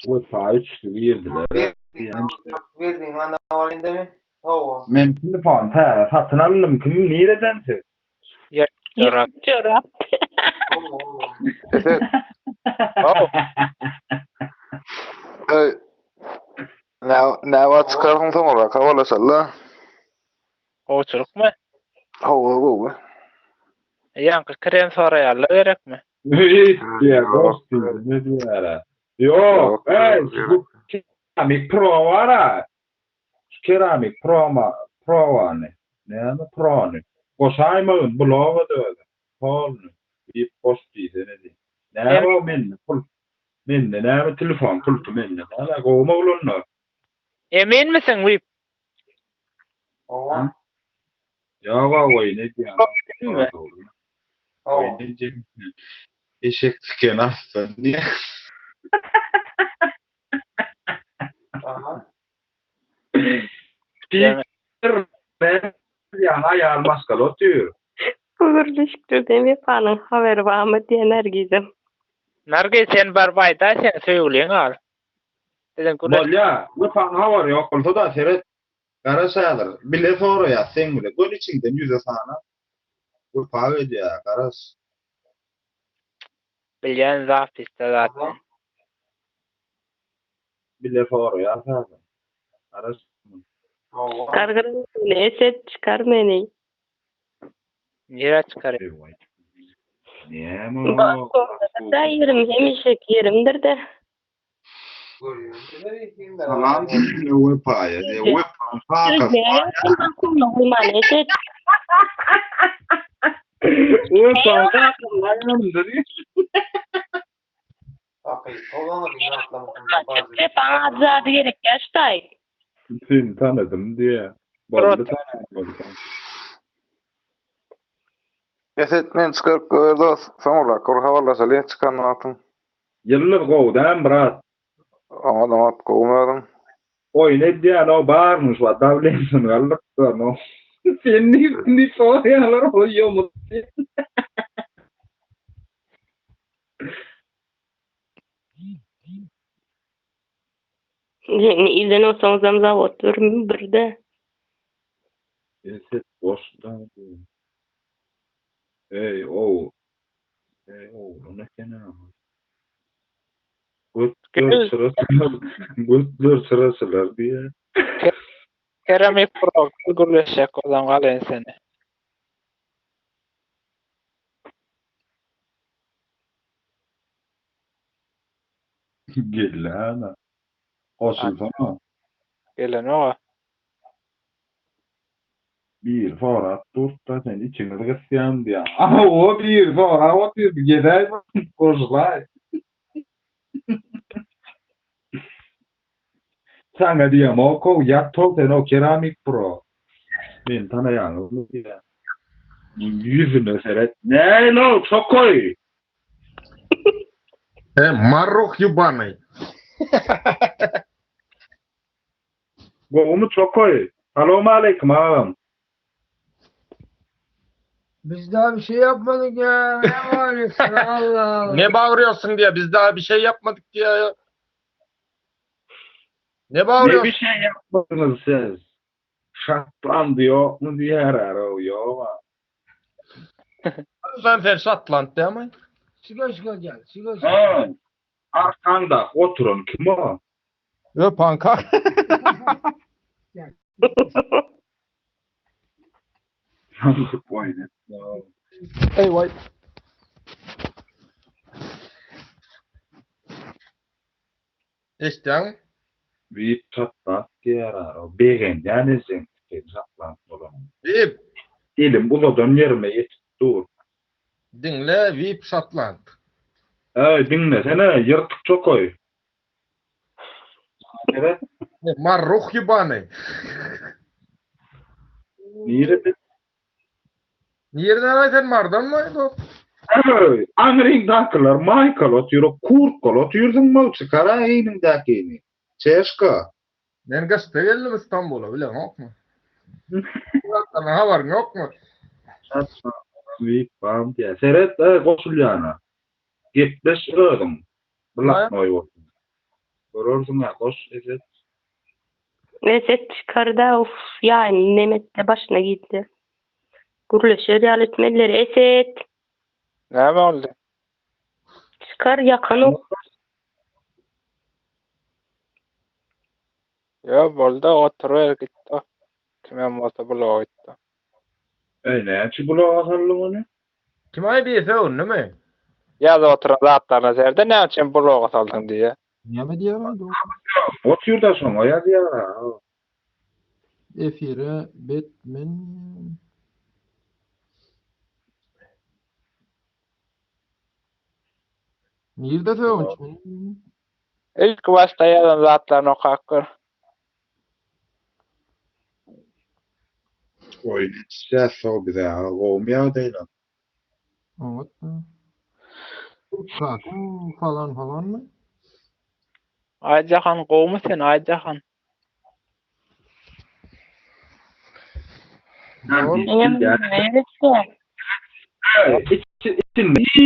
Bu fahiş verdiler. Yani Verdiğin anda halinde mi? Oo. men telefon satın aldım. Kim nereden siz? Çorap. Çorap. Oo. Eset. Oh. Ne var çıkarın tam olarak havalı salla. Oçuruk mu? Hava bu. Yankı krem sorayarlı verek mi? Hiç diye Yok. dost diyor. Ne diyor? Yok. Bu keramik pro var ha. Keramik pro var ne? Ne pro ne? Koşaymayın. Bloğa da öyle. Pol ne? Bir post değil. Ne diyeyim? Ne o minne? Minne. Ne telefon pultu minne? Ne kovma olunlar. Emin misin Vip? Oo. Ya var ne diyor? Emin mi? Oo. Ne diyeyim? Eşek tüken aslan diye. Aha. Yani, Ben yana yarmaz kalotür. Kudurluştur demi fanın haberi var mı diye nergizim. Nargis sen barbayda sen söylüyorsun al. Dedim ki Bolya, bu fan havar yok. Olsa da seret karasadır. Bile sonra ya sen bile. Gol içinden yüze sana. Bu pahalı ya karas. bilyen zaaf iste zaten. Bile sonra ya sana. Karas. Oo. Kargırın ne eset çıkar beni. Nire çıkarıyor. Eyvay. Niye mi o? Da yerim hemişek yerimdir de. Salam ne o paya. Ne o paya. Ne aklımda uyman eset. O paya. Kullanımdır. Bakayım. Olanı bir atlamışım. Ve bana adı gerek yaştay. Seni tanıdım diye. Bolda tanıdım. Eset men çıkarıp gördü. Tam olarak havalı salla çıkan atın. Yıllar kovdan bırak. Ama da at kovmadım. Oy ne diyen o bağırmış var. Davlensin allıktan o. Senin soruyalar oluyor mu? Yani izlen olsam zamza oturum bir de. Eset boştan. Ey o. Ey o. Ne kena. Götler sırasılar diye. Keramik pro gurleşecek olan galen seni. Gel ana. Koşul sana. Gelen o. Bir forat tut da sen içine kısyan diye. Aha o bir forat o bir gider koşulay. Sana diyeyim o kov yattol sen o keramik pro. Ben tanıyan onu diye. Yüzüne seret. Ne lo çok koy. Marruh yubanay. Bu onu çok koy. Selamun aleyküm ağam. Biz daha bir şey yapmadık ya. Ne bağırıyorsun Allah Allah. Ne bağırıyorsun diye biz daha bir şey yapmadık diye ya. Ne Ne bağırıyorsun? bir şey yapmadınız siz. Şatlan diyor mu diye arar o yok. Sen Şatland değil mi? Sigara gel. Sigara. Ha. Arkanda oturun kim o? Yok panka. Yazık oyunu. Eyvay. İşte Bir çatlak diye arar o. Begen yani sen şatlan olan. VIP. Dilim uladan yerime yetip dur. Dinle VIP Şatland. Dinle sene yırtık çok koy. Evet. Marruh yubanay. Nerede? Nereden ayten mardan mı? Amerika'dakiler Michael atıyor, Kurt kol atıyorsun mu çıkara eynindakini. Çeşka. Ben gazete geldim İstanbul'a bilen yok mu? Sana haberin yok mu? Satma. Büyük bağım diye. Seret koşul yana. Gitmiş ödüm. Bırak noy olsun. Görürsün ya, koş, Esed. Esed çıkarda uf yani Nemet'te başına gitti. Gürleşer yaletmeleri Esed. Ne oldu? Çıkar yakın ol. Ya bolda oturuver gitti. Kime olsa bula gitti. Ne açı bulağa sallın onu? Kim ay bir feun değil mi? Yaz oturan atlarına serde ne için bula saldın diye. Näme diýärdi? Ot yurda soňa ya diýär. Efire Batman. Nirde feun? İlk başta yazan zatlarını okakır. Oy, ses so bir de, olmuyor değil. Evet. Kaka falan mı? Aycahan kovmu sen Aycahan. Benim neresi? İçin